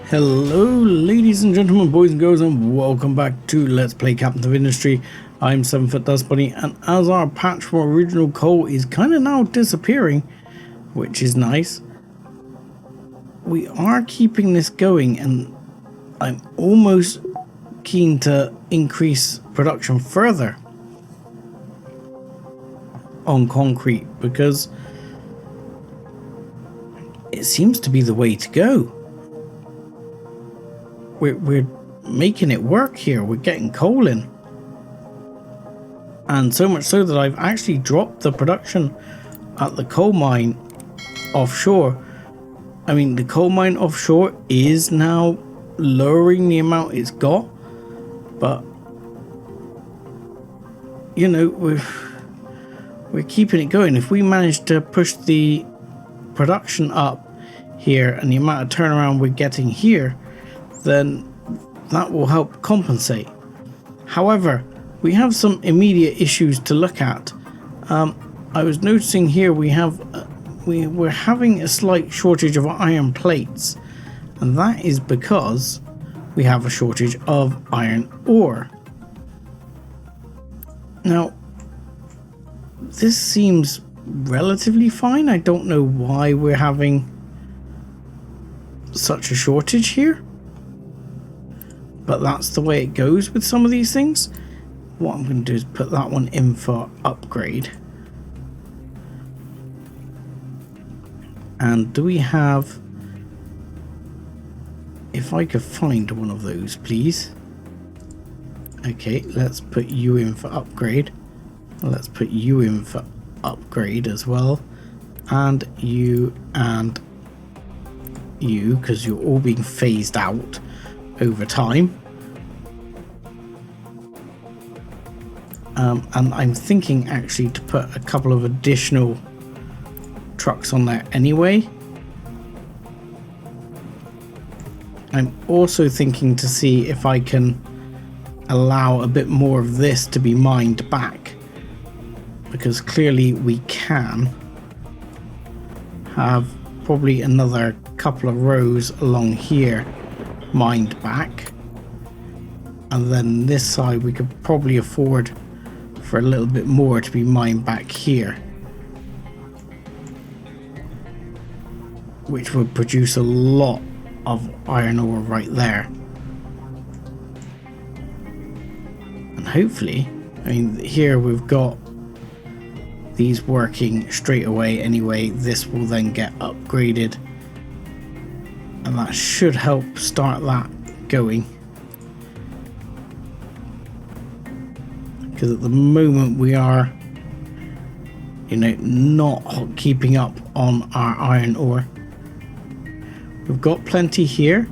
Hello ladies and gentlemen, boys and girls, and welcome back to Let's Play Captain of Industry. I'm 7 Foot Dust Bunny, and as our patch for original coal is kind of now disappearing, which is nice, we are keeping this going, and I'm almost keen to increase production further on concrete, because it seems to be the way to go. We're making it work here. We're getting coal in. And so much so that I've actually dropped the production at the coal mine offshore. I mean, the coal mine offshore is now lowering the amount it's got. But, you know, we're keeping it going. If we manage to push the production up here and the amount of turnaround we're getting here, then that will help compensate. However, we have some immediate issues to look at. I was noticing here we're having a slight shortage of iron plates, and that is because we have a shortage of iron ore. Now, this seems relatively fine. I don't know why we're having such a shortage here, but that's the way it goes with some of these things. What I'm going to do is put that one in for upgrade. And do we have... If I could find one of those, please. Okay, let's put you in for upgrade. Let's put you in for upgrade as well. And you, because you're all being phased out over time. And I'm thinking actually to put a couple of additional trucks on there anyway. I'm also thinking to see if I can allow a bit more of this to be mined back, because clearly we can have probably another couple of rows along here mined back, and then this side we could probably afford for a little bit more to be mined back here, which would produce a lot of iron ore right there. And hopefully, I mean, here we've got these working straight away anyway. This will then get upgraded, and that should help start that going. Because at the moment we are, you know, not keeping up on our iron ore. We've got plenty here.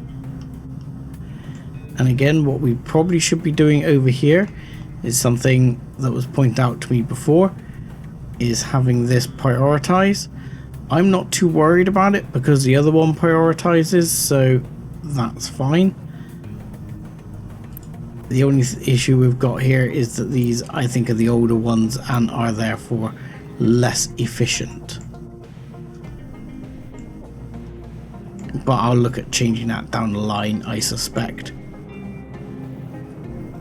And again, what we probably should be doing over here is something that was pointed out to me before, is having this prioritize. I'm not too worried about it because the other one prioritizes, so that's fine. The only issue we've got here is that these, I think, are the older ones and are therefore less efficient. But I'll look at changing that down the line, I suspect.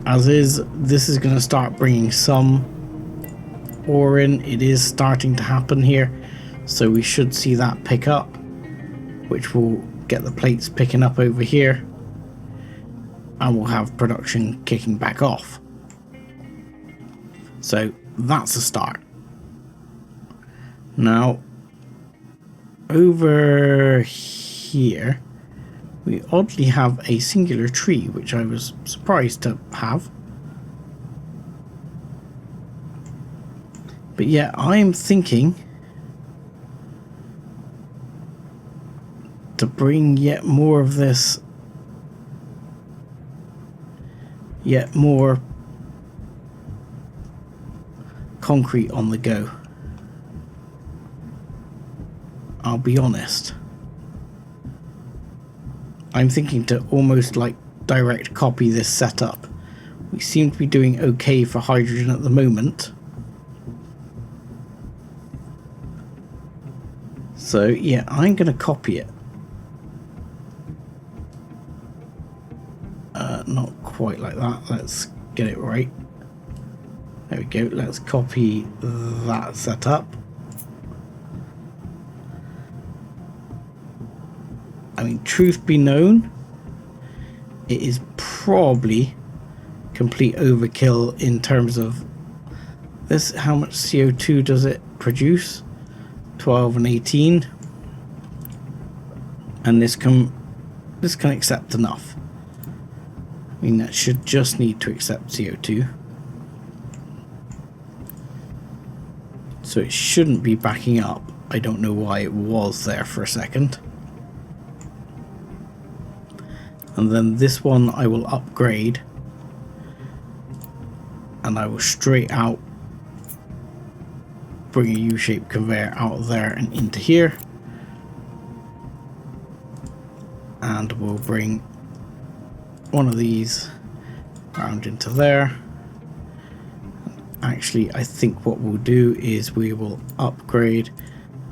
As is, this is going to start bringing some ore in. It is starting to happen here, so we should see that pick up, which will get the plates picking up over here, and we'll have production kicking back off. So that's a start. Now, over here, we oddly have a singular tree, which I was surprised to have. But yeah, I'm thinking to bring yet more of this, yet more concrete on the go. I'll be honest. I'm thinking to almost like direct copy this setup. We seem to be doing okay for hydrogen at the moment. So yeah, I'm going to copy it. quite like that. Let's get it right. There we go. Let's copy that setup. I mean, truth be known, it is probably complete overkill in terms of this. How much CO2 does it produce? 12 and 18. And this can accept enough. I mean, that should just need to accept CO2. So it shouldn't be backing up. I don't know why it was there for a second. And then this one I will upgrade. And I will straight out bring a U-shaped conveyor out of there and into here. And we'll bring one of these round into there. Actually, I think what we'll do is we will upgrade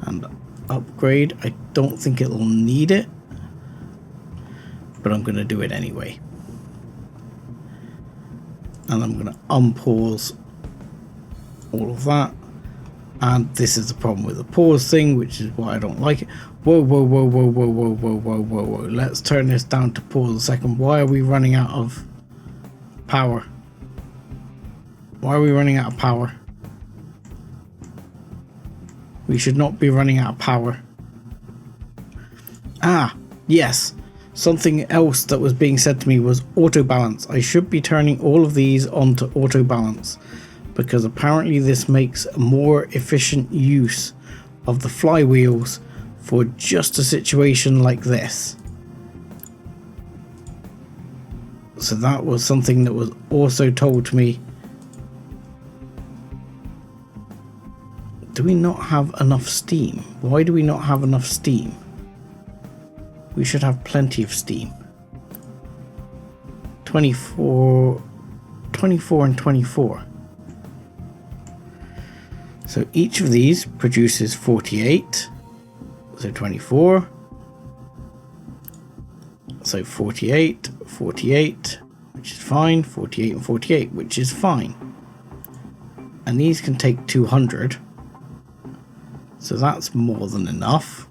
and upgrade. I don't think it'll need it, but I'm going to do it anyway. And I'm going to unpause all of that. And this is the problem with the pause thing, which is why I don't like it. Whoa, whoa, whoa, whoa, whoa, whoa, whoa, whoa, whoa, whoa. Let's turn this down to pause a second. Why are we running out of power? Why are we running out of power? We should not be running out of power. Ah, yes. Something else that was being said to me was auto balance. I should be turning all of these onto auto balance, because apparently this makes a more efficient use of the flywheels for just a situation like this. So that was something that was also told to me. Do we not have enough steam? Why do we not have enough steam? We should have plenty of steam. 24 and 24. So each of these produces 48. So 24. So 48, 48, which is fine. 48 and 48, which is fine. And these can take 200. So that's more than enough.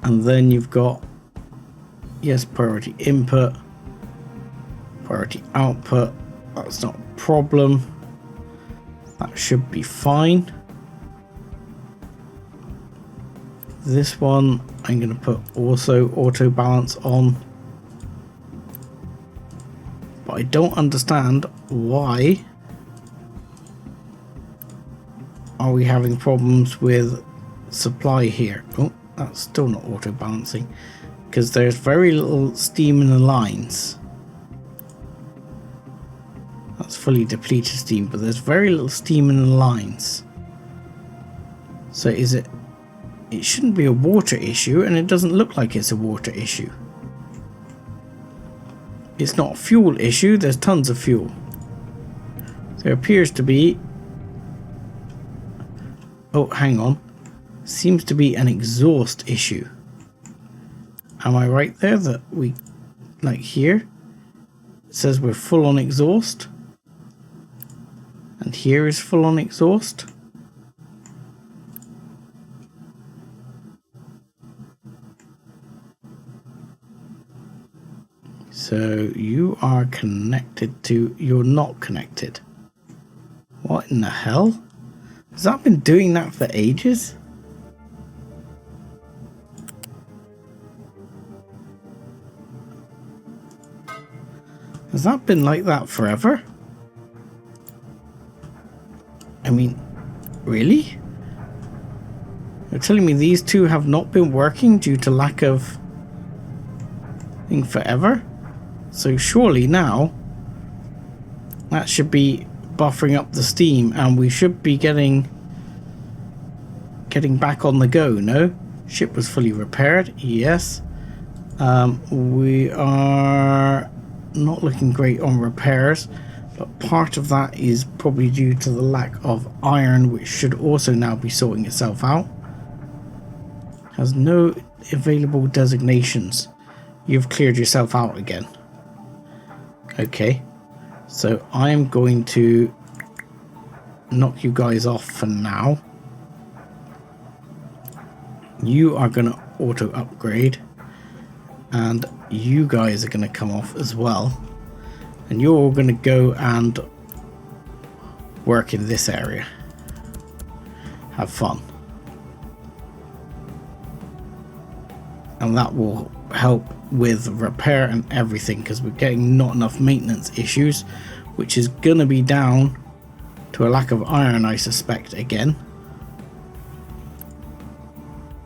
And then you've got, yes, priority input, priority output. That's not a problem. That should be fine. This one I'm going to put also auto balance on. But I don't understand why are we having problems with supply here. Oh, that's still not auto balancing, because there's very little steam in the lines. That's fully depleted steam, but there's very little steam in the lines. So is it? It shouldn't be a water issue, and it doesn't look like it's a water issue. It's not a fuel issue. There's tons of fuel. There appears to be. Oh, hang on. Seems to be an exhaust issue. Am I right there that we, like here, it says we're full on exhaust? And here is full on exhaust. So you are connected to, you're not connected. What in the hell? Has that been doing that for ages? Has that been like that forever? I mean, really? You're telling me these two have not been working due to lack of thing forever? So surely now that should be buffering up the steam, and we should be getting back on the go. No? Ship was fully repaired. Yes. We are not looking great on repairs, but part of that is probably due to the lack of iron, which should also now be sorting itself out. Has no available designations. you've cleared yourself out again. Okay, so I'm going to knock you guys off for now. You are going to auto upgrade, and you guys are going to come off as well, and you're all going to go and work in this area. Have fun. And that will help with repair and everything, because we're getting not enough maintenance issues, which is going to be down to a lack of iron, I suspect, again.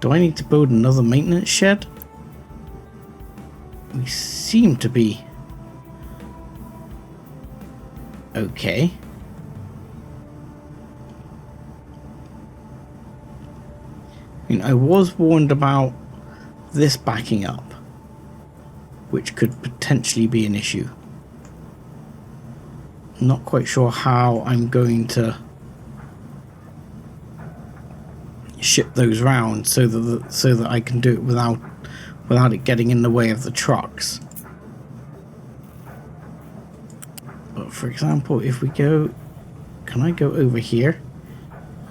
Do I need to build another maintenance shed? We seem to be okay. I mean, I was warned about this backing up, which could potentially be an issue. Not quite sure how I'm going to ship those round so that I can do it without it getting in the way of the trucks. But for example, if we go, can I go over here?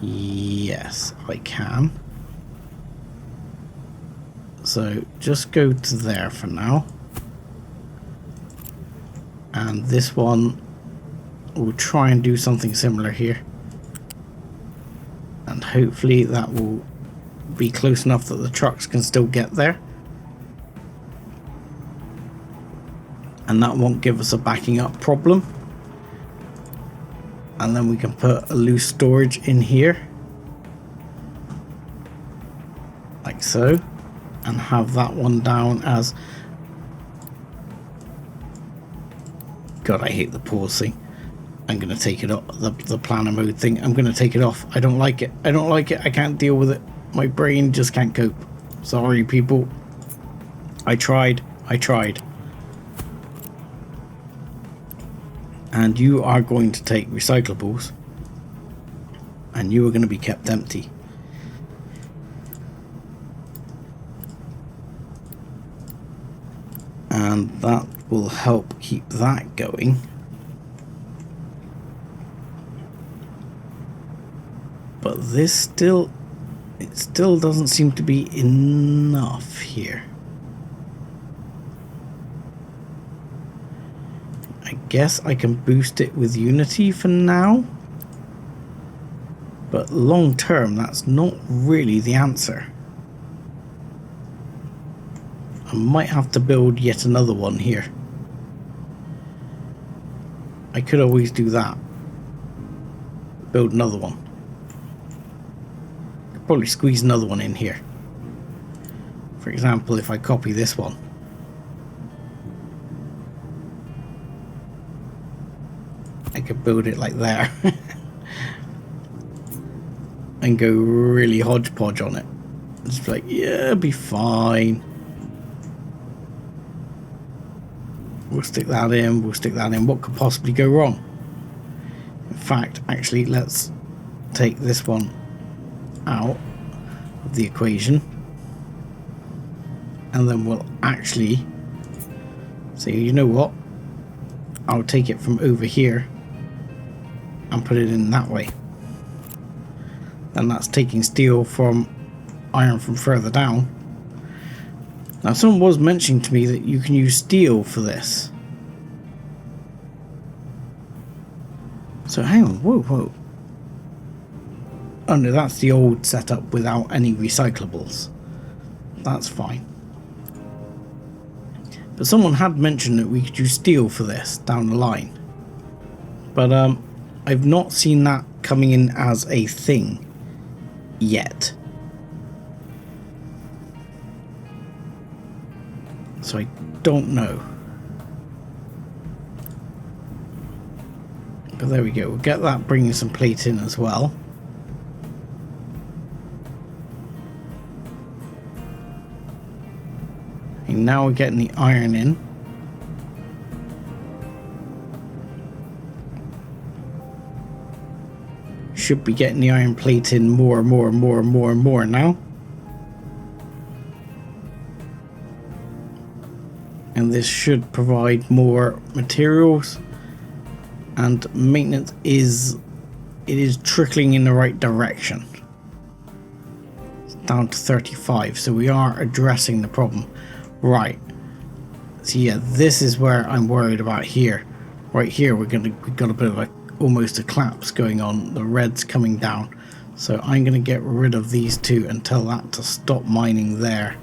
Yes, I can. So just go to there for now, and this one will try and do something similar here, and hopefully that will be close enough that the trucks can still get there, and that won't give us a backing up problem. And then we can put a loose storage in here like so, and have that one down as... God, I hate the pause thing. I'm going to take it off, the planner mode thing. I'm going to take it off. I don't like it. I don't like it. I can't deal with it. My brain just can't cope. Sorry, people. I tried. And you are going to take recyclables, and you are going to be kept empty. And that will help keep that going. But this still doesn't seem to be enough here. I guess I can boost it with Unity for now, but long term that's not really the answer. I might have to build yet another one here. I could always do that. Build another one. Could probably squeeze another one in here. For example, if I copy this one. I could build it like there. And go really hodgepodge on it. Just like, yeah, it'll be fine. We'll stick that in, we'll stick that in. What could possibly go wrong? In fact, actually, let's take this one out of the equation. And then we'll actually say, you know what? I'll take it from over here and put it in that way. And that's taking steel from iron from further down. Now, someone was mentioning to me that you can use steel for this. So hang on, whoa. Oh no, that's the old setup without any recyclables. That's fine. But someone had mentioned that we could use steel for this down the line. But I've not seen that coming in as a thing yet. So I don't know. But there we go. We'll get that bringing some plate in as well. And now we're getting the iron in. Should be getting the iron plate in more now. and this should provide more materials, and maintenance is trickling in the right direction. It's down to 35, so we are addressing the problem. Right, so yeah, this is where I'm worried about here. Right here we've got a bit of almost a collapse going on. The red's coming down, so I'm going to get rid of these two and tell that to stop mining there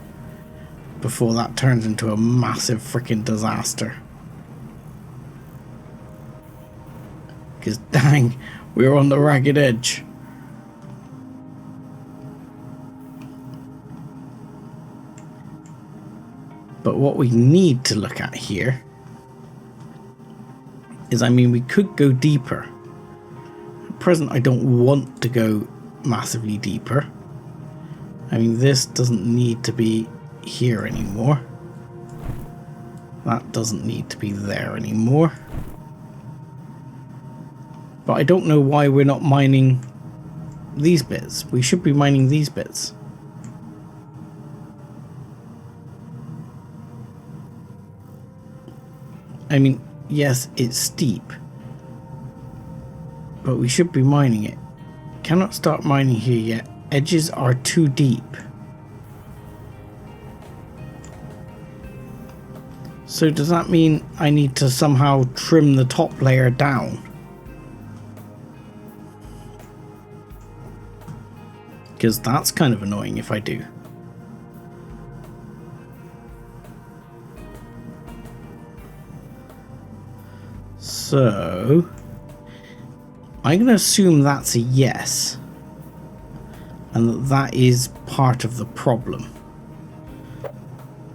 before that turns into a massive freaking disaster. Because dang, we're on the ragged edge. But what we need to look at here is, I mean, we could go deeper. At present, I don't want to go massively deeper. I mean, this doesn't need to be here anymore. That doesn't need to be there anymore. But I don't know why we're not mining these bits. We should be mining these bits. I mean, yes, it's steep, but we should be mining it. Cannot start mining here yet. Edges are too deep. So does that mean I need to somehow trim the top layer down? Because that's kind of annoying if I do. So I'm going to assume that's a yes, and that is part of the problem.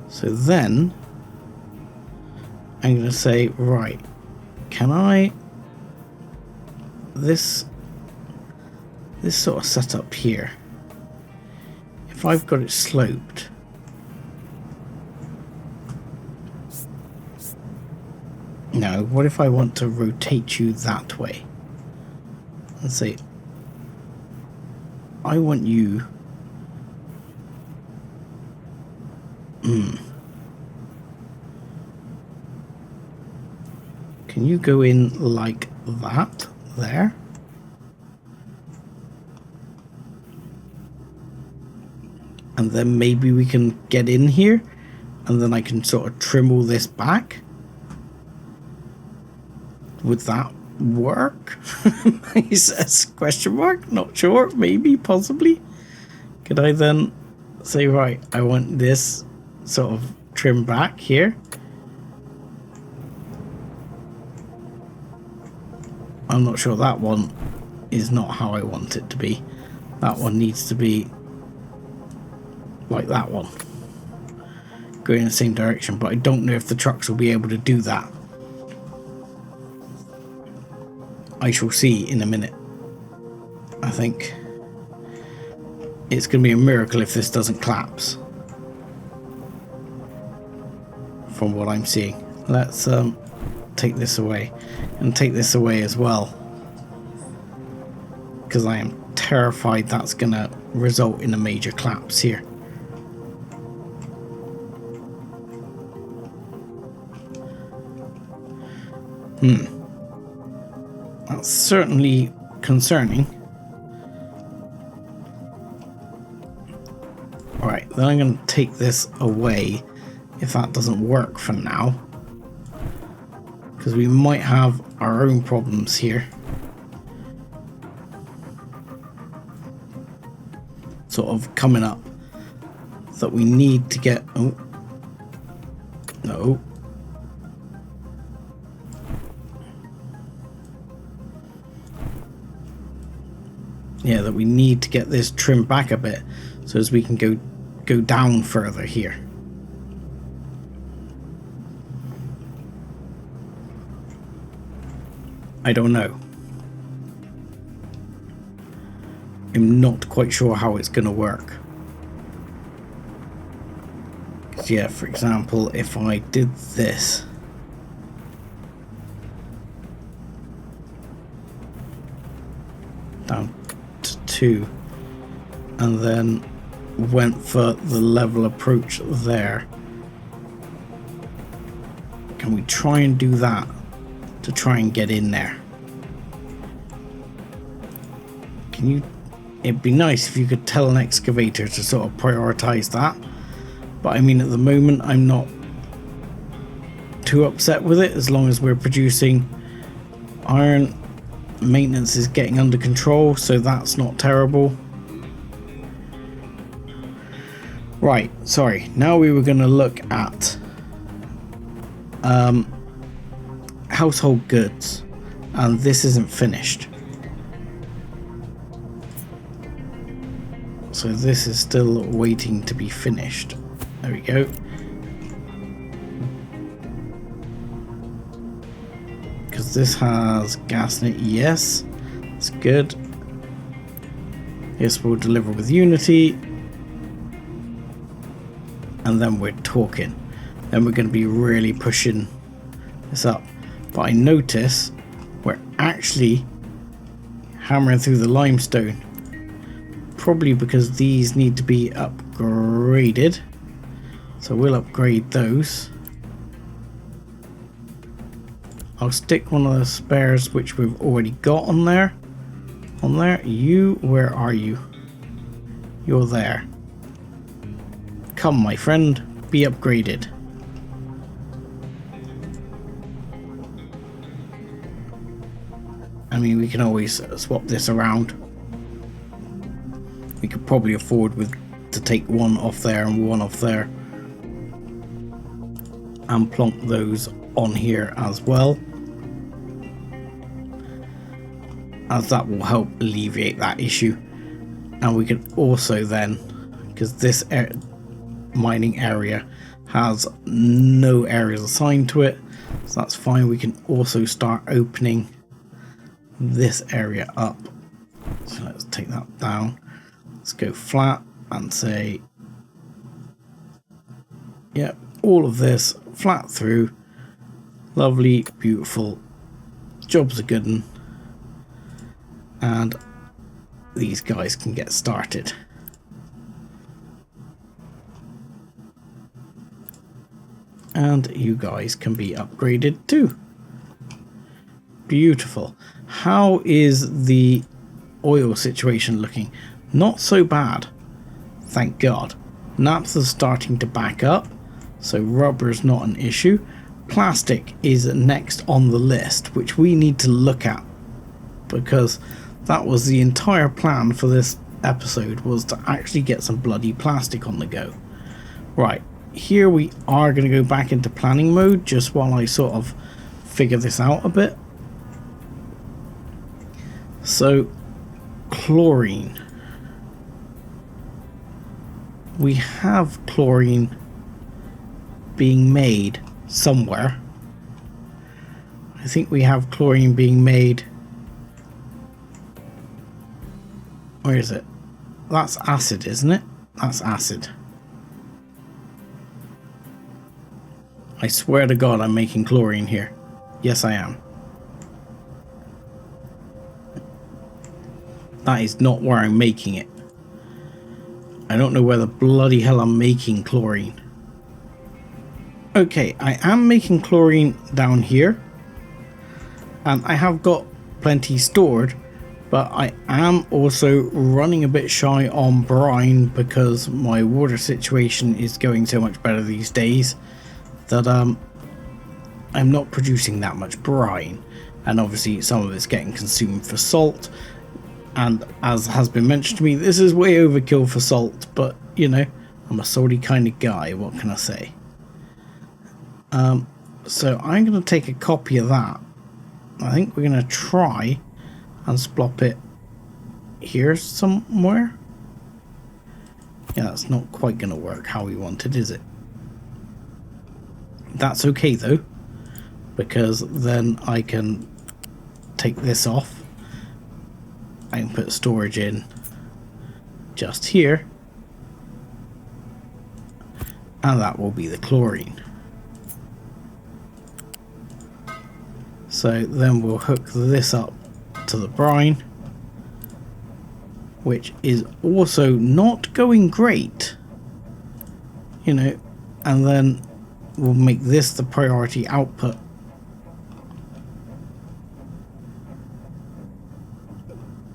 So then I'm going to say, right, can I, this sort of setup here, if I've got it sloped, no, what if I want to rotate you that way and say, I want you can you go in like that there? And then maybe we can get in here, and then I can sort of trim all this back. Would that work? He says, question mark, not sure, maybe, possibly. Could I then say, right, I want this sort of trim back here. I'm not sure that one is not how I want it to be. That one needs to be like that one, going in the same direction, but I don't know if the trucks will be able to do that. I shall see in a minute. I think it's going to be a miracle if this doesn't collapse, from what I'm seeing. Let's take this away, and take this away as well, because I am terrified that's going to result in a major collapse here. That's certainly concerning. Alright, then I'm going to take this away if that doesn't work for now, because we might have our own problems here. Sort of coming up that we need to get... Oh, no. Yeah, that we need to get this trimmed back a bit so as we can go down further here. I don't know. I'm not quite sure how it's going to work. 'Cause yeah, for example, if I did this, down to 2, and then went for the level approach there, Can we try and do that to try and get in there? Can you? It'd be nice if you could tell an excavator to sort of prioritize that. But I mean, at the moment, I'm not too upset with it as long as we're producing iron. Maintenance is getting under control, so that's not terrible. Right, sorry. Now we were going to look at household goods, and this isn't finished. So this is still waiting to be finished. There we go. Because this has gas in it, yes. It's good. Yes, we'll deliver with Unity. And then we're talking. Then we're going to be really pushing this up. But I notice we're actually hammering through the limestone. Probably because these need to be upgraded. So we'll upgrade those. I'll stick one of the spares which we've already got on there. On there. You, where are you? You're there. Come, my friend, be upgraded. I mean, we can always swap this around. We could probably afford to take one off there and one off there. And plonk those on here as well. As that will help alleviate that issue. And we can also then, because this mining area has no areas assigned to it, so that's fine, we can also start opening this area up. So let's take that down. Let's go flat and say, yep, all of this flat through. Lovely, beautiful. Job's a good one. And these guys can get started. And you guys can be upgraded too. Beautiful. How is the oil situation looking? Not so bad, thank God. Naps are starting to back up, so rubber's not an issue. Plastic is next on the list, which we need to look at, because that was the entire plan for this episode, was to actually get some bloody plastic on the go. Right, here we are going to go back into planning mode just while I sort of figure this out a bit. So, chlorine. We have chlorine being made somewhere. I think we have chlorine being made. Where is it? That's acid, isn't it? That's acid. I swear to God I'm making chlorine here. Yes, I am. That is not where I'm making it. I don't know where the bloody hell I'm making chlorine. Okay, I am making chlorine down here. And I have got plenty stored. But I am also running a bit shy on brine because my water situation is going so much better these days that I'm not producing that much brine. And obviously some of it's getting consumed for salt. And as has been mentioned to me, this is way overkill for salt, but you know, I'm a salty kind of guy, what can I say? So I'm going to take a copy of that. I think we're going to try and splop it here somewhere. Yeah, that's not quite going to work how we want it, is it? That's okay though, because then I can take this off. I can put storage in just here, and that will be the chlorine. So then we'll hook this up to the brine, which is also not going great, you know, and then we'll make this the priority output.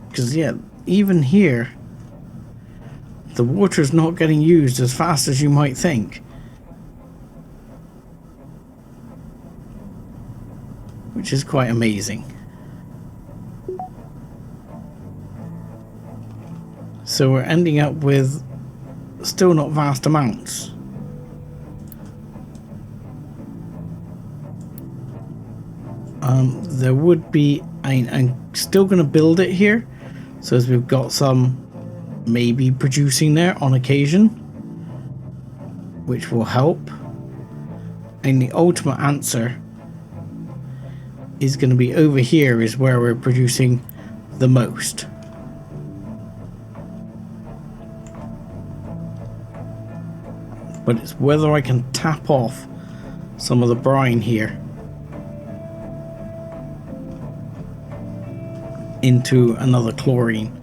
Because yeah, even here, the water's not getting used as fast as you might think. Which is quite amazing. So we're ending up with still not vast amounts. There would be, I'm still going to build it here, so as we've got some maybe producing there on occasion, which will help. And the ultimate answer is going to be over here, is where we're producing the most. But it's whether I can tap off some of the brine here into another chlorine.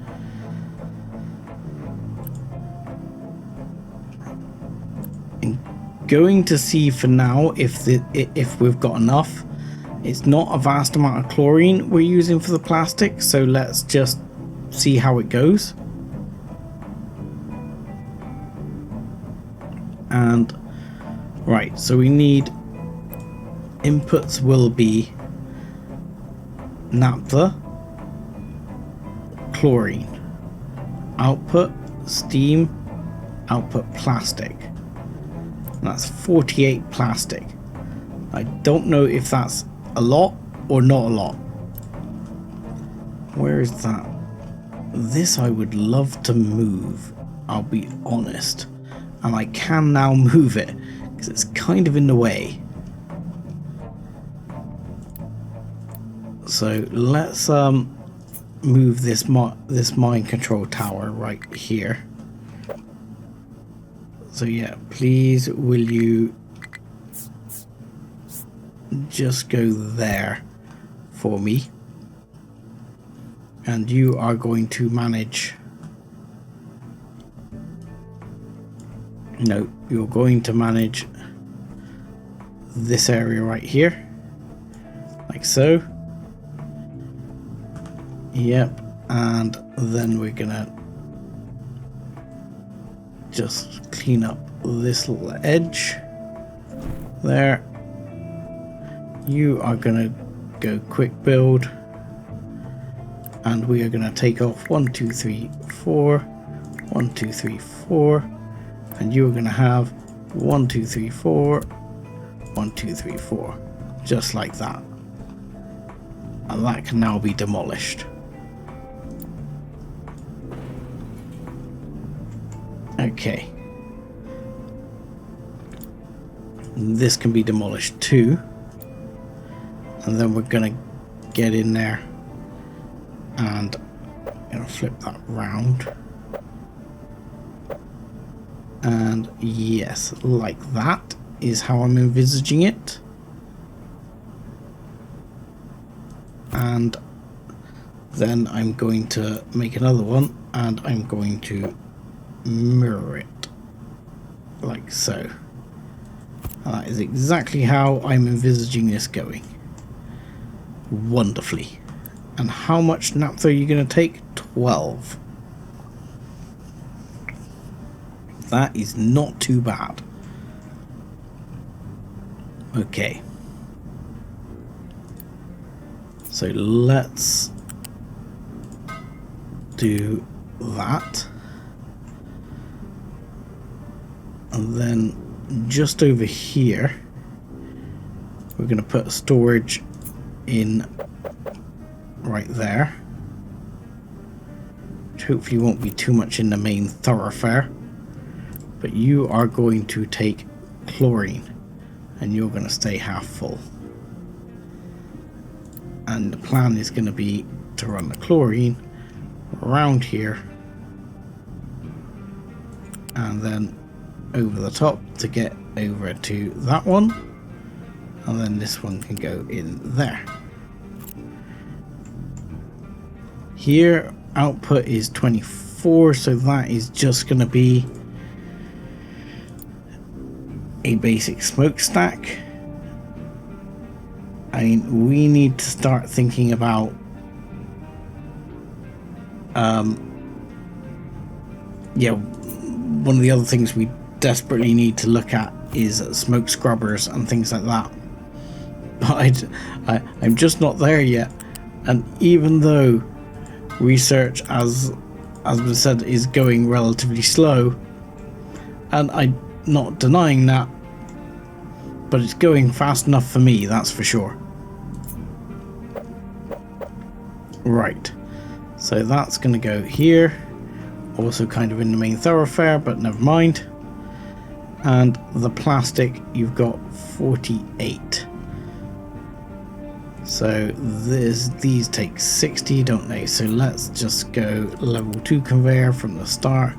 I'm going to see for now if we've got enough. It's not a vast amount of chlorine we're using for the plastic, so let's just see how it goes. And right, so we need, inputs will be naphtha, chlorine, output steam, output plastic. And that's 48 plastic. I don't know if that's a lot or not a lot. Where is that? This I would love to move, I'll be honest. And I can now move it because it's kind of in the way. So let's move this mind control tower right here. So yeah, please will you just go there for me, and you are going to manage. No, you're going to manage this area right here, like so. Yep, and then we're gonna just clean up this little edge there. You are gonna go quick build, and we are gonna take off 1, 2, 3, 4, 1, 2, 3, 4. And you're going to have 1, 2, 3, 4, 1, 2, 3, 4, just like that. And that can now be demolished. Okay. This can be demolished too. And then we're going to get in there and flip that round. And yes, like that is how I'm envisaging it. And then I'm going to make another one, and I'm going to mirror it like so. And that is exactly how I'm envisaging this going. Wonderfully. And how much naphtha are you going to take? 12. That is not too bad. Okay. So let's do that. And then just over here, we're going to put storage in right there, which hopefully won't be too much in the main thoroughfare. But you are going to take chlorine, and you're going to stay half full. And the plan is going to be to run the chlorine around here, and then over the top to get over to that one, and then this one can go in there. Here output is 24, so that is just going to be a basic smokestack. I mean, we need to start thinking about yeah, one of the other things we desperately need to look at is smoke scrubbers and things like that. But I'm just not there yet. And even though research, as we said, is going relatively slow, and I'm not denying that, but it's going fast enough for me, that's for sure. Right, so that's going to go here, also kind of in the main thoroughfare, but never mind. And the plastic, you've got 48. So these take 60, don't they? So let's just go level 2 conveyor from the start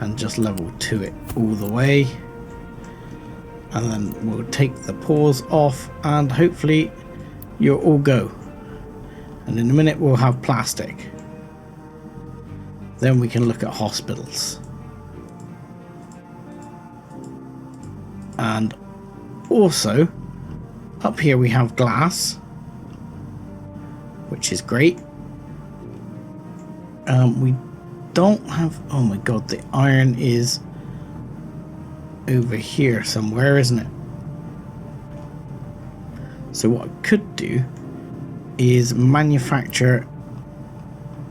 and just level 2 it all the way. And then we'll take the pause off and hopefully you'll all go. And in a minute we'll have plastic. Then we can look at hospitals. And also up here we have glass, which is great. We don't have, oh my god, the iron is over here somewhere, isn't it? So what I could do is manufacture,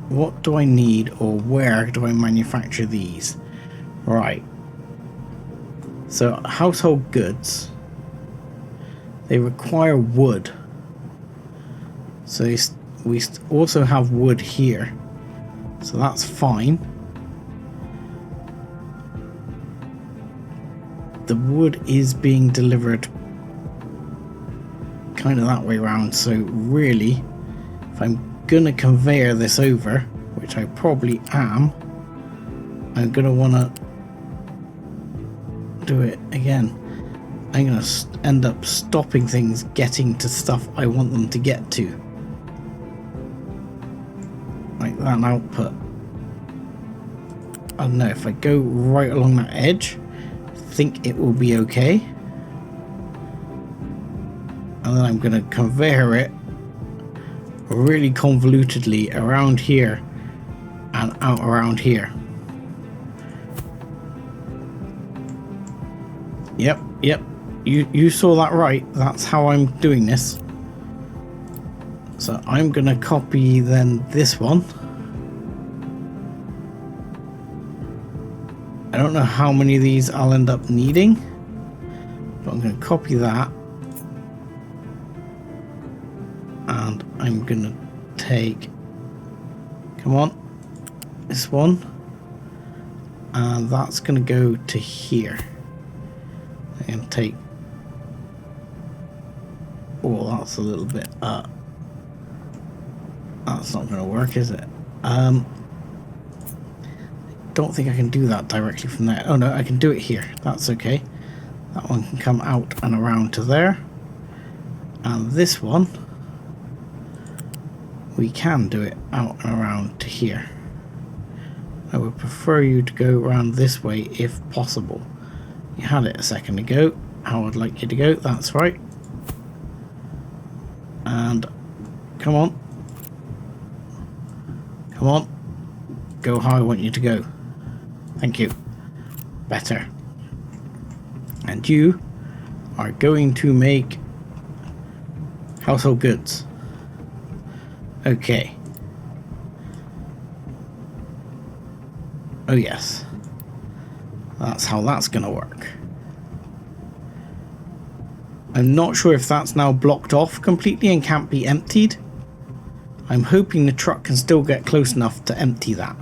what do I need, or where do I manufacture these? Right, so household goods, they require wood, so we also have wood here, so that's fine. The wood is being delivered kind of that way around, so really if I'm gonna conveyor this over, which I probably am, I'm gonna want to do it again. I'm gonna end up stopping things getting to stuff I want them to get to, like that output. I don't know, if I go right along that edge, I think it will be okay. And then I'm going to conveyor it really convolutedly around here and out around here. Yep, you saw that right. That's how I'm doing this. So I'm going to copy then this one. I don't know how many of these I'll end up needing, but I'm going to copy that. And I'm going to take, come on, this one. And that's going to go to here. I'm going to take, oh, that's a little bit, that's not going to work, is it? Don't think I can do that directly from there. Oh no, I can do it here. That's okay. That one can come out and around to there. And this one, we can do it out and around to here. I would prefer you to go around this way if possible. You had it a second ago. How I'd like you to go. That's right. And come on. Come on. Go how I want you to go. Thank you. Better. And you are going to make household goods. Okay. Oh yes. That's how that's going to work. I'm not sure if that's now blocked off completely and can't be emptied. I'm hoping the truck can still get close enough to empty that.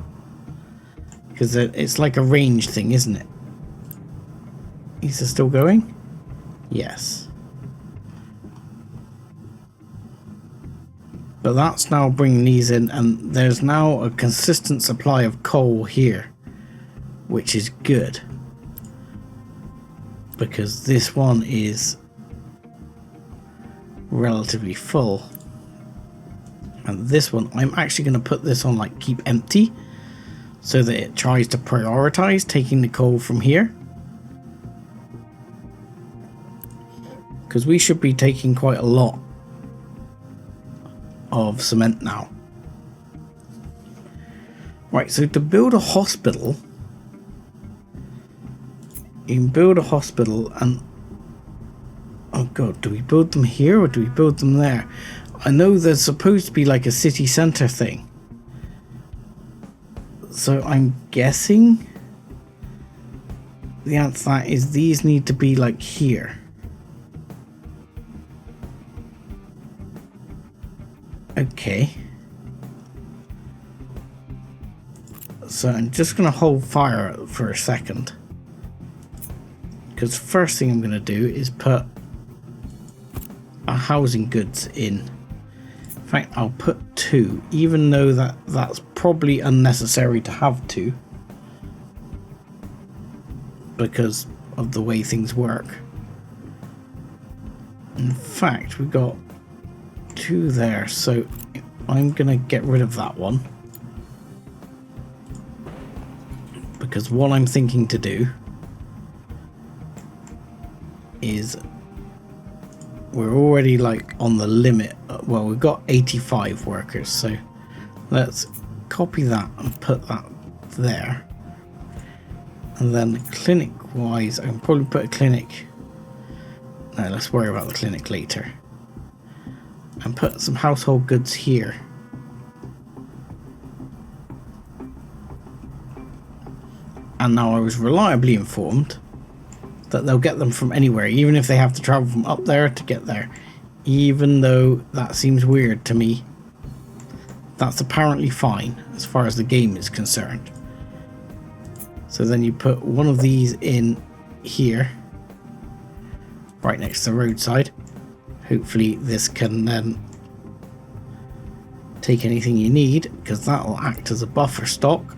Because it's like a range thing, isn't it? Is it still going? Yes. But that's now bringing these in, and there's now a consistent supply of coal here, which is good. Because this one is relatively full. And this one, I'm actually going to put this on like keep empty, so that it tries to prioritize taking the coal from here. because we should be taking quite a lot of cement now. Right, so to build a hospital, you can build a hospital and... oh god, do we build them here or do we build them there? I know there's supposed to be like a city centre thing. So I'm guessing the answer to that is these need to be like here. Okay. So I'm just going to hold fire for a second. Because first thing I'm going to do is put a housing goods in. In fact, I'll put 2, even though that's probably unnecessary to have 2. Because of the way things work. In fact, we've got 2 there, so I'm going to get rid of that one. Because what I'm thinking to do is we're already like on the limit. Well, we've got 85 workers, so let's copy that and put that there. And then clinic wise, I can probably put a clinic. No, let's worry about the clinic later. And put some household goods here. And now I was reliably informed that they'll get them from anywhere, even if they have to travel from up there to get there. Even though that seems weird to me, that's apparently fine as far as the game is concerned. So then you put one of these in here, right next to the roadside. Hopefully this can then take anything you need, because that will act as a buffer stock.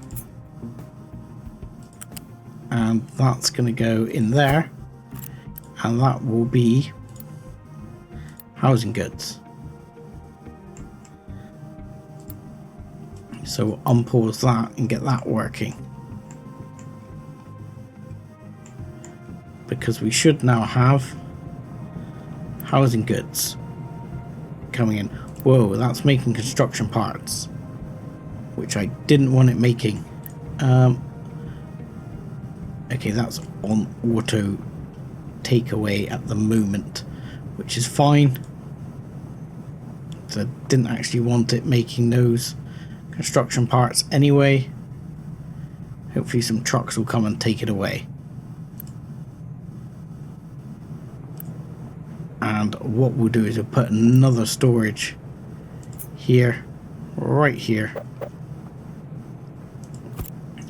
And that's going to go in there, and that will be housing goods. So we'll unpause that and get that working, because we should now have housing goods coming in. Whoa, that's making construction parts, which I didn't want it making. Okay, that's on auto takeaway at the moment, which is fine. So I didn't actually want it making those construction parts anyway. Hopefully some trucks will come and take it away. And what we'll do is we'll put another storage here, right here.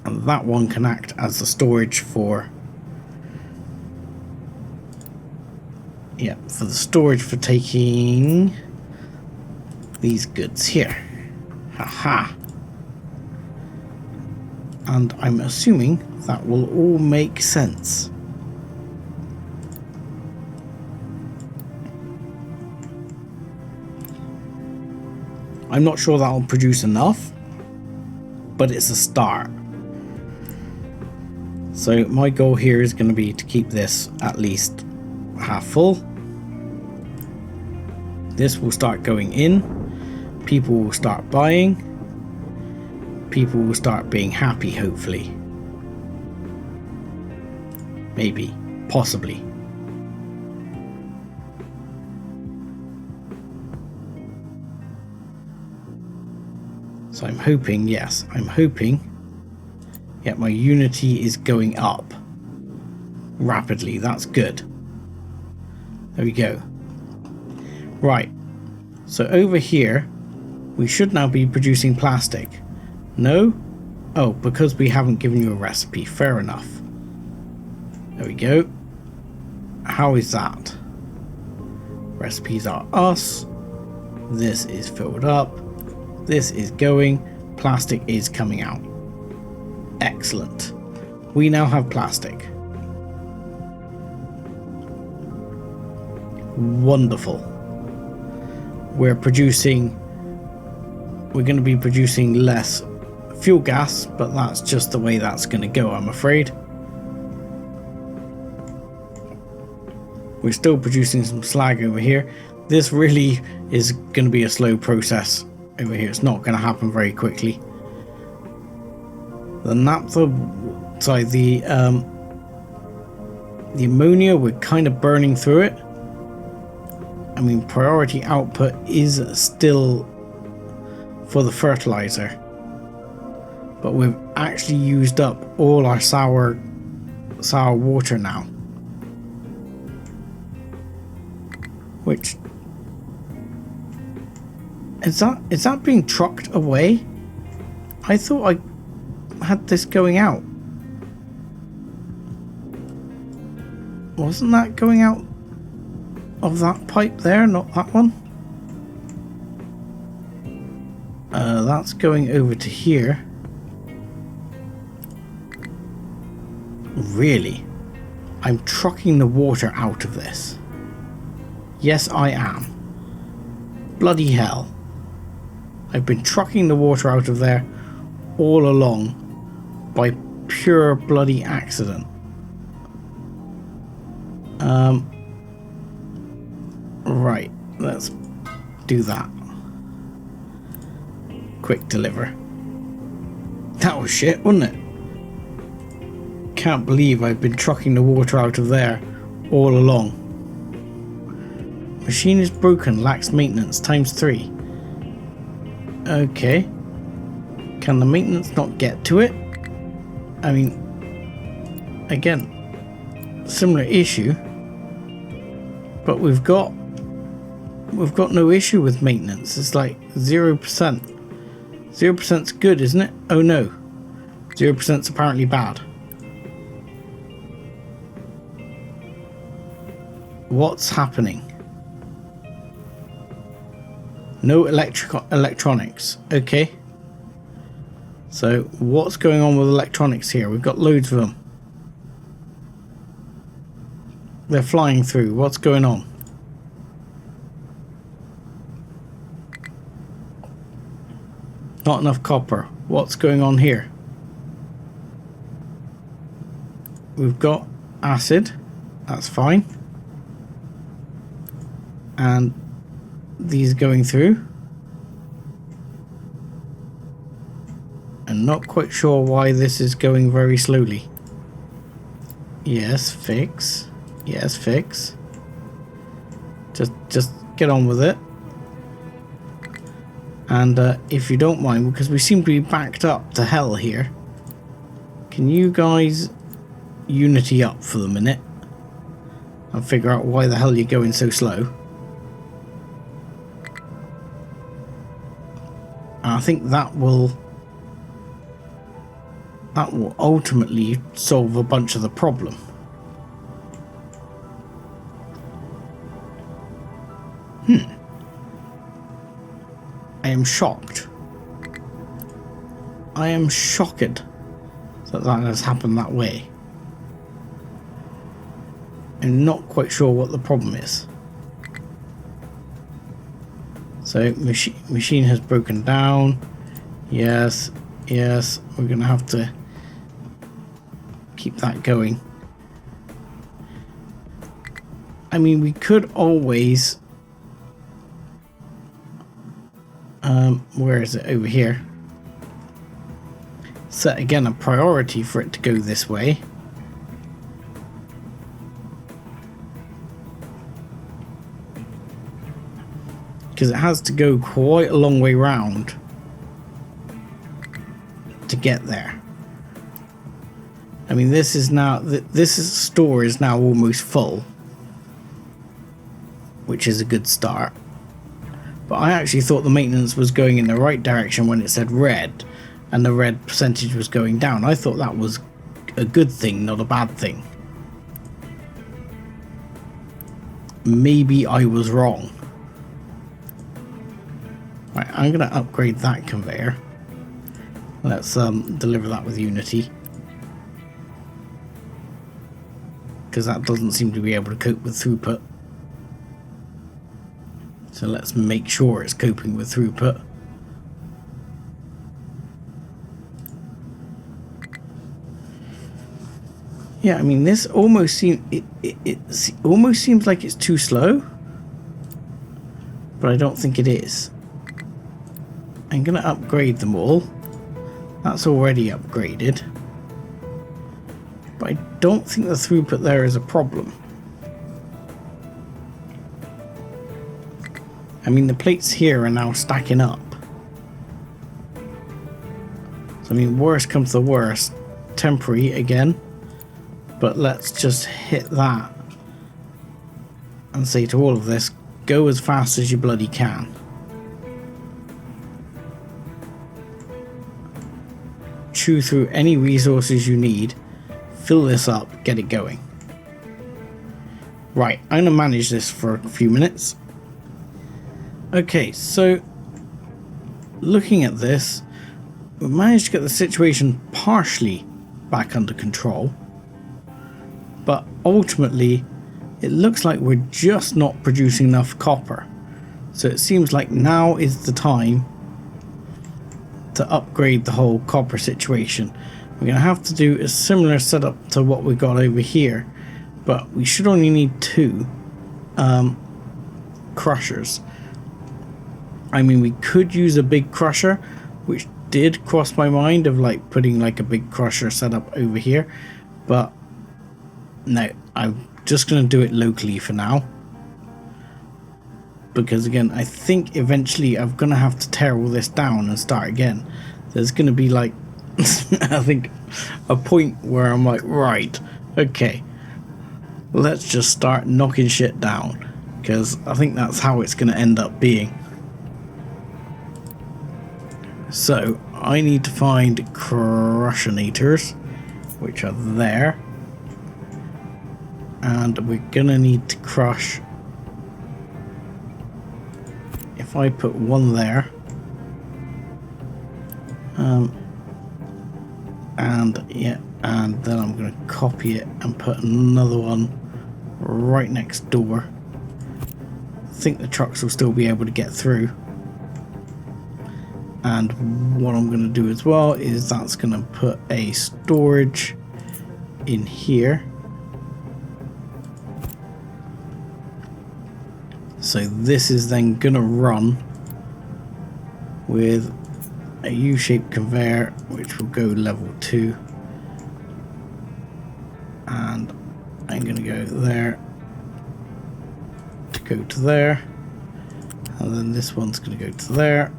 And that one can act as the storage for, yeah, for the storage for taking these goods here. Haha. And I'm assuming that will all make sense. I'm not sure that'll produce enough, but it's a start. So my goal here is going to be to keep this at least half full. This will start going in. People will start buying. People will start being happy, hopefully. Maybe. Possibly. So I'm hoping, yes, I'm hoping. Yeah, my unity is going up rapidly. That's good. There we go. Right. So over here, we should now be producing plastic. No? Oh, because we haven't given you a recipe. Fair enough. There we go. How is that? Recipes are us. This is filled up. This is going. Plastic is coming out. Excellent. We now have plastic. Wonderful. We're going to be producing less fuel gas, but that's just the way that's going to go, I'm afraid. We're still producing some slag over here. This really is going to be a slow process over here. It's not going to happen very quickly. The naphtha, sorry, the ammonia, we're kind of burning through it. I mean, priority output is still for the fertilizer, but we've actually used up all our sour water now, which is that being trucked away? I thought I had this going out. Wasn't that going out of that pipe there, not that one? That's going over to here. Really? I'm trucking the water out of this. Yes, I am. Bloody hell. I've been trucking the water out of there all along by pure bloody accident. Right, let's do that. Quick deliver. That was shit, wasn't it? Can't believe I've been trucking the water out of there all along. Machine is broken, lacks maintenance, ×3. Okay. Can the maintenance not get to it? I mean, again, similar issue, but we've got no issue with maintenance. It's like 0%. 0%'s good, isn't it? Oh no, 0%'s apparently bad. What's happening? No electronics. Okay. So what's going on with electronics here? We've got loads of them. They're flying through. What's going on? Not enough copper. What's going on here? We've got acid. That's fine. And these going through. I'm not quite sure why this is going very slowly. Yes, fix. Yes, fix. Just get on with it. And if you don't mind, because we seem to be backed up to hell here, can you guys unity up for the minute and figure out why the hell you're going so slow? And I think that will ultimately solve a bunch of the problem. I am shocked. I am shocked that has happened that way. I'm not quite sure what the problem is. So machine has broken down. Yes, yes, we're gonna have to keep that going. I mean, we could always where is it? Over here. Set again a priority for it to go this way. Because it has to go quite a long way round to get there. I mean, this is now, this store is now almost full, which is a good start. But I actually thought the maintenance was going in the right direction when it said red, and the red percentage was going down. I thought that was a good thing, not a bad thing. Maybe I was wrong. Right, I'm going to upgrade that conveyor. Let's deliver that with Unity. Because that doesn't seem to be able to cope with throughput. So let's make sure it's coping with throughput. Yeah, I mean, this almost it almost seems like it's too slow, but I don't think it is. I'm gonna upgrade them all. That's already upgraded, but I don't think the throughput there is a problem. I mean, the plates here are now stacking up. So I mean, worst comes to worst, temporary again. But let's just hit that and say to all of this, go as fast as you bloody can. Chew through any resources you need, fill this up, get it going. Right, I'm going to manage this for a few minutes. Okay, so looking at this, we've managed to get the situation partially back under control. But ultimately, it looks like we're just not producing enough copper. So it seems like now is the time to upgrade the whole copper situation. We're going to have to do a similar setup to what we got over here, but we should only need 2 crushers. I mean, we could use a big crusher, which did cross my mind of like putting like a big crusher setup over here, but no, I'm just going to do it locally for now. Because again, I think eventually I'm going to have to tear all this down and start again. There's going to be like, I think, a point where I'm like, right, okay, let's just start knocking shit down. Because I think that's how it's going to end up being. So, I need to find crushionators, which are there. And we're gonna need to crush. If I put one there, and yeah, and then I'm gonna copy it and put another one right next door. I think the trucks will still be able to get through. And what I'm gonna do as well is that's gonna put a storage in here. So this is then going to run with a U-shaped conveyor, which will go level 2. And I'm going to go there to go to there. And then this one's going to go to there.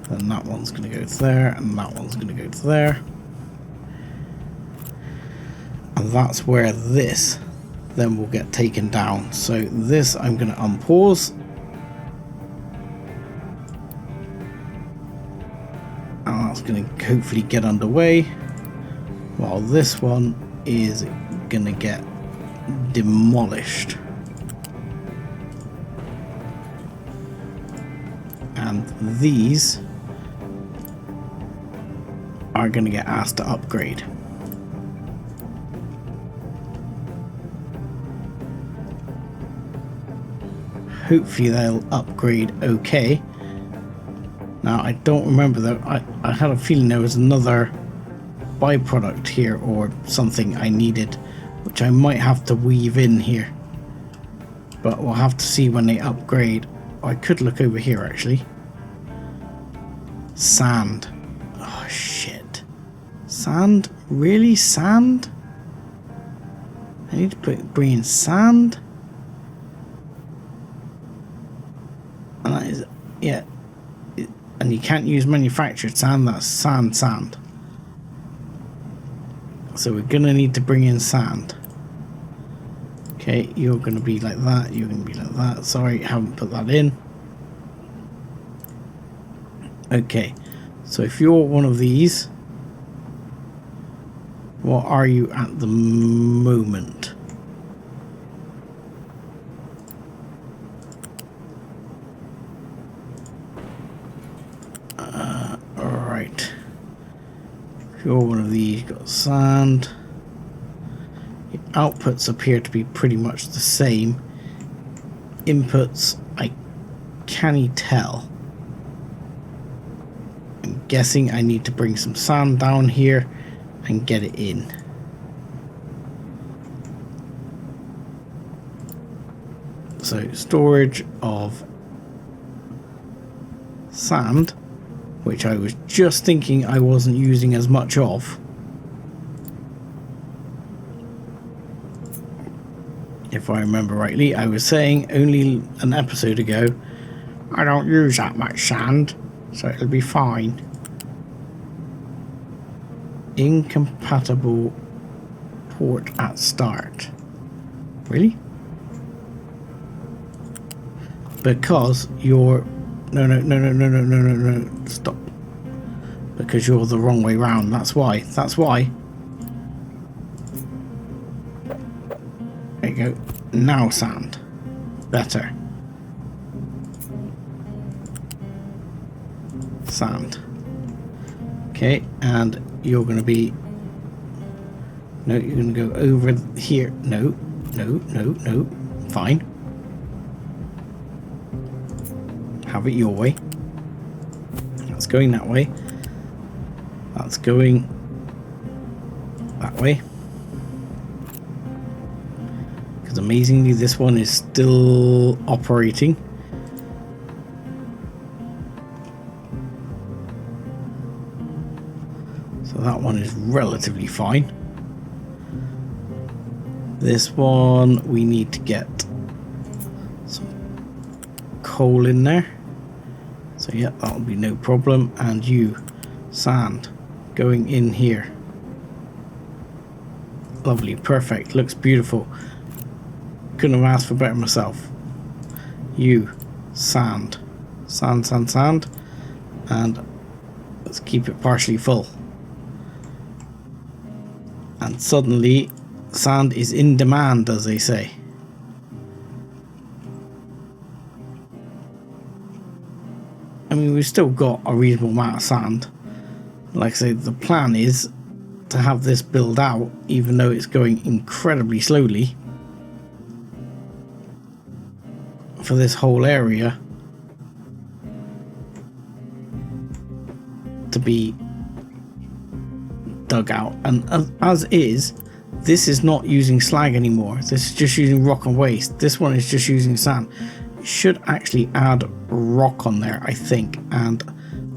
And that one's going to go to there. And that one's going to go to there. And that's where this then will get taken down. So this I'm going to unpause, and that's going to hopefully get underway, while this one is going to get demolished. And these are going to get asked to upgrade. Hopefully they'll upgrade okay. Now I don't remember though, I had a feeling there was another byproduct here or something I needed, which I might have to weave in here. But we'll have to see when they upgrade. I could look over here actually. Sand. Oh shit. Sand? Really? Sand? I need to bring in sand? And that is, yeah, and you can't use manufactured sand, that's sand. So we're gonna need to bring in sand. Okay, you're gonna be like that, you're gonna be like that. Sorry, haven't put that in. Okay, so if you're one of these, what are you at the moment? Alright. If you're one of these, you've got sand. Your outputs appear to be pretty much the same. Inputs, I can't tell. I'm guessing I need to bring some sand down here and get it in. So storage of sand, which I was just thinking I wasn't using as much of. If I remember rightly, I was saying only an episode ago, I don't use that much sand, so it'll be fine. Incompatible port at start. Really? Because you're... No, stop. Because you're the wrong way round, that's why. That's why. There you go. Now sand. Better. Sand. Okay, and you're going to be... No, you're going to go over here. No. Fine. Have it your way. That's going that way. That's going that way. Because amazingly, this one is still operating. So that one is relatively fine. This one, we need to get some coal in there. So yeah, that'll be no problem. And you, sand, going in here. Lovely, perfect, looks beautiful. Couldn't have asked for better myself. You, sand, sand, and let's keep it partially full. And suddenly, sand is in demand, as they say. I mean, we've still got a reasonable amount of sand. Like I say, the plan is to have this build out, even though it's going incredibly slowly, for this whole area to be dug out. And as is, this is not using slag anymore. This is just using rock and waste. This one is just using sand. Should actually add rock on there, I think, and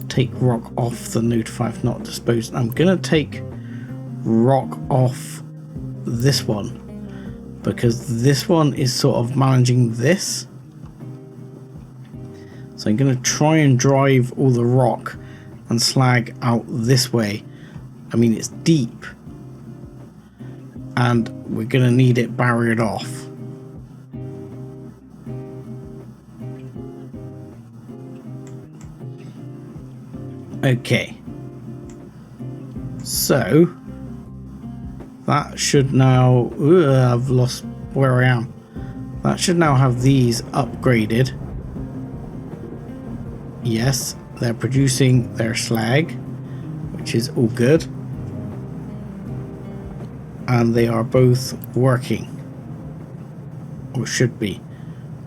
take rock off the notify if not disposed. I'm gonna take rock off this one because this one is sort of managing this. So I'm gonna try and drive all the rock and slag out this way. I mean, it's deep and we're gonna need it barriered off. Okay, so that should now, I've lost where I am. That should now have these upgraded. Yes, they're producing their slag, which is all good. And they are both working, or should be.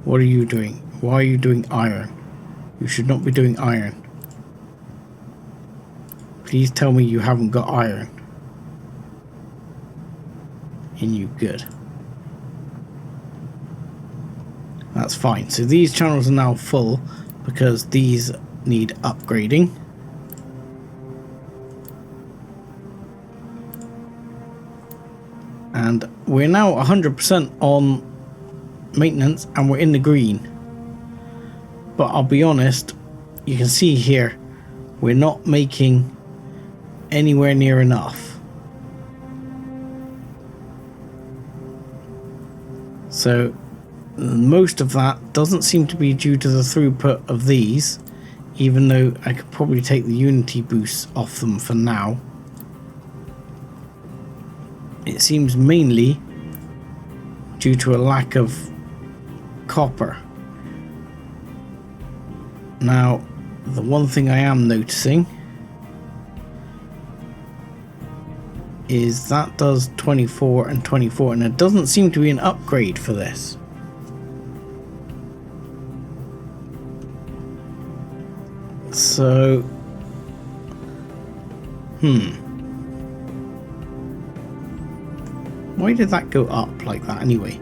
What are you doing? Why are you doing iron? You should not be doing iron. Please tell me you haven't got iron in you. Good. That's fine. So these channels are now full because these need upgrading. And we're now 100% on maintenance and we're in the green. But I'll be honest, you can see here, we're not making anywhere near enough. So most of that doesn't seem to be due to the throughput of these, even though I could probably take the Unity boosts off them for now. It seems mainly due to a lack of copper. Now, the one thing I am noticing is that does 24 and 24, and it doesn't seem to be an upgrade for this. So, Why did that go up like that anyway?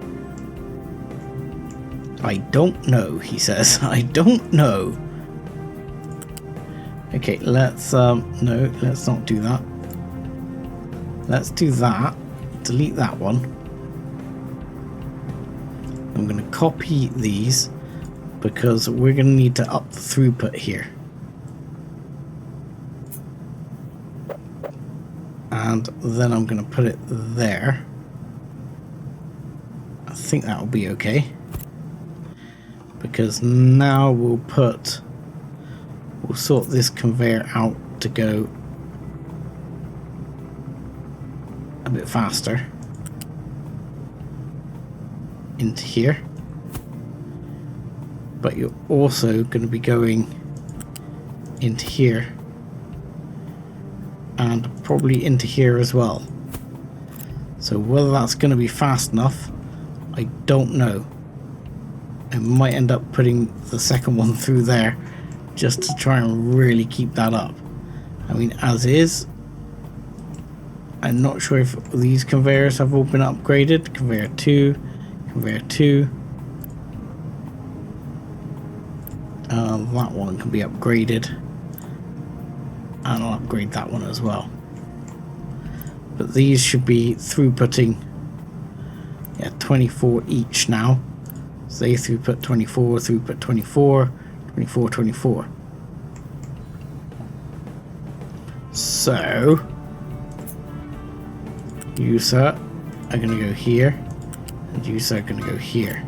I don't know, he says. I don't know. Okay, let's no, let's not do that. Let's do that. Delete that one. I'm going to copy these because we're going to need to up the throughput here. And then I'm going to put it there. I think that will be okay. Because now we'll sort this conveyor out to go a bit faster into here, but you're also going to be going into here and probably into here as well. So whether that's going to be fast enough, I don't know. I might end up putting the second one through there just to try and really keep that up. I mean, as is, I'm not sure if these conveyors have all been upgraded. Conveyor 2, conveyor 2. That one can be upgraded. And I'll upgrade that one as well. But these should be throughputting 24 each now. So they throughput 24, throughput 24, 24, 24. So you, sir, are going to go here, and you, sir, are going to go here.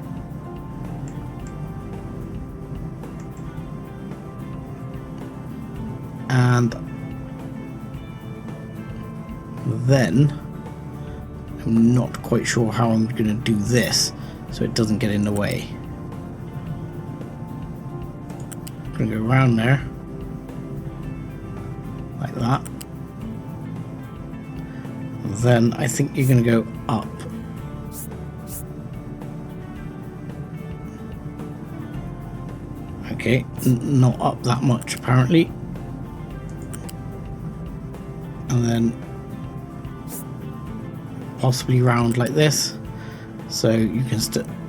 And then I'm not quite sure how I'm going to do this so it doesn't get in the way. I'm going to go around there like that. Then I think you're going to go up. Okay, not up that much apparently. And then possibly round like this, so you can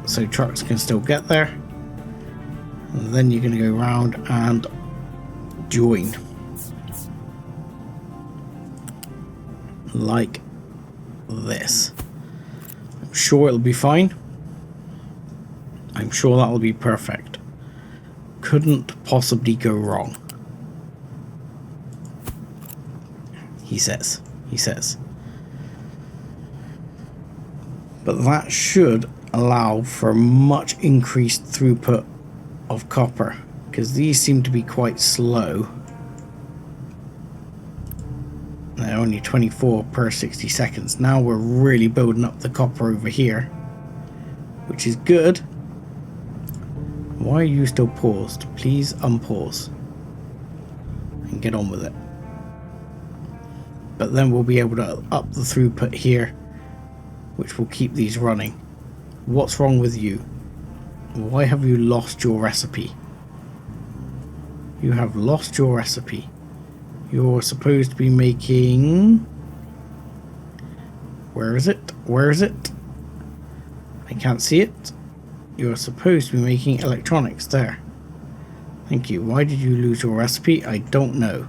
so trucks can still get there. And then you're going to go round and join like this. I'm sure it'll be fine. I'm sure that'll be perfect. Couldn't possibly go wrong. He says. But that should allow for much increased throughput of copper, because these seem to be quite slow. They're only 24 per 60 seconds. Now we're really building up the copper over here, which is good. Why are you still paused? Please unpause and get on with it. But then we'll be able to up the throughput here, which will keep these running. What's wrong with you? Why have you lost your recipe? You have lost your recipe. You're supposed to be making... Where is it? Where is it? I can't see it. You're supposed to be making electronics there. Thank you. Why did you lose your recipe? I don't know.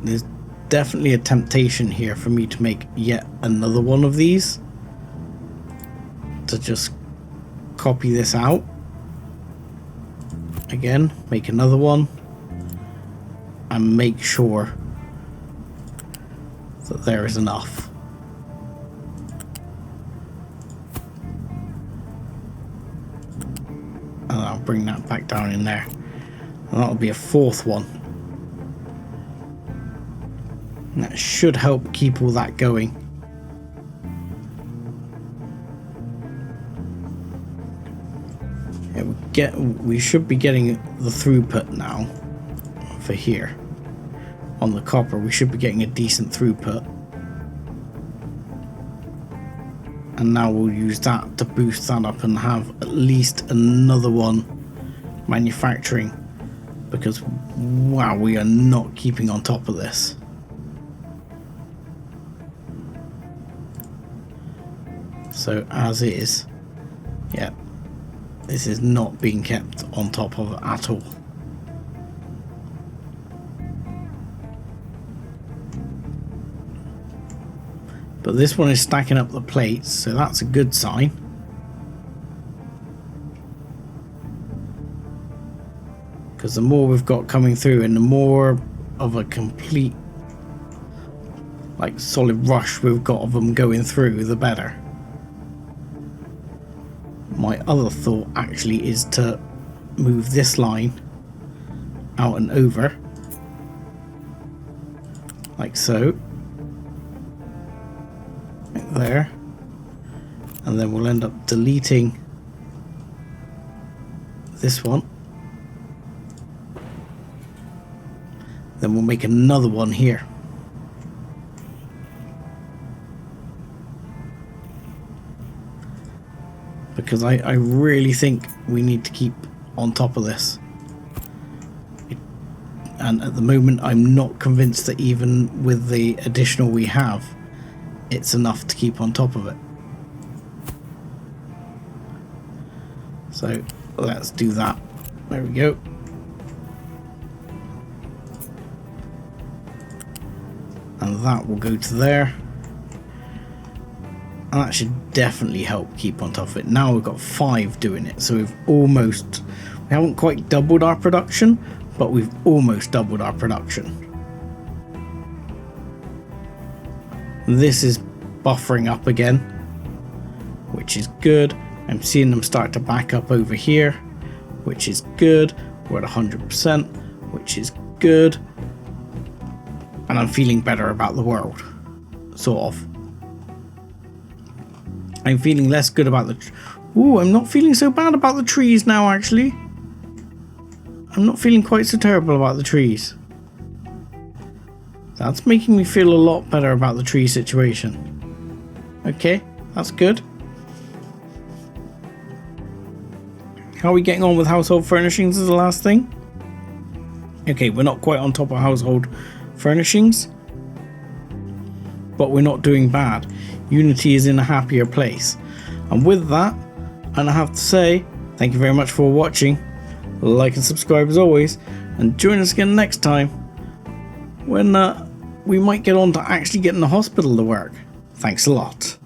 There's definitely a temptation here for me to make yet another one of these. To just copy this out. Again, make another one. And make sure that there is enough. And I'll bring that back down in there. And that'll be a fourth one. And that should help keep all that going. We should be getting the throughput now for here. On the copper, we should be getting a decent throughput. And now we'll use that to boost that up and have at least another one manufacturing, because wow, we are not keeping on top of this. So as is, yeah, this is not being kept on top of at all. But this one is stacking up the plates, so that's a good sign. Because the more we've got coming through and the more of a complete, like, solid rush we've got of them going through, the better. My other thought actually is to move this line out and over, like so. There, and then we'll end up deleting this one, then we'll make another one here, because I really think we need to keep on top of this, and at the moment I'm not convinced that even with the additional we have, it's enough to keep on top of it. So let's do that. There we go. And that will go to there. And that should definitely help keep on top of it. Now we've got 5 doing it. So we haven't quite doubled our production, but we've almost doubled our production. This is buffering up again, which is good. I'm seeing them start to back up over here, which is good. We're at 100%, which is good. And I'm feeling better about the world, sort of. I'm feeling less good about the... Ooh, I'm not feeling so bad about the trees now, actually. I'm not feeling quite so terrible about the trees. That's making me feel a lot better about the tree situation. Okay, that's good. How are we getting on with household furnishings as the last thing? Okay, we're not quite on top of household furnishings, but we're not doing bad. Unity is in a happier place. And with that, and I have to say, thank you very much for watching. Like and subscribe as always, and join us again next time when we might get on to actually getting the hospital to work. Thanks a lot.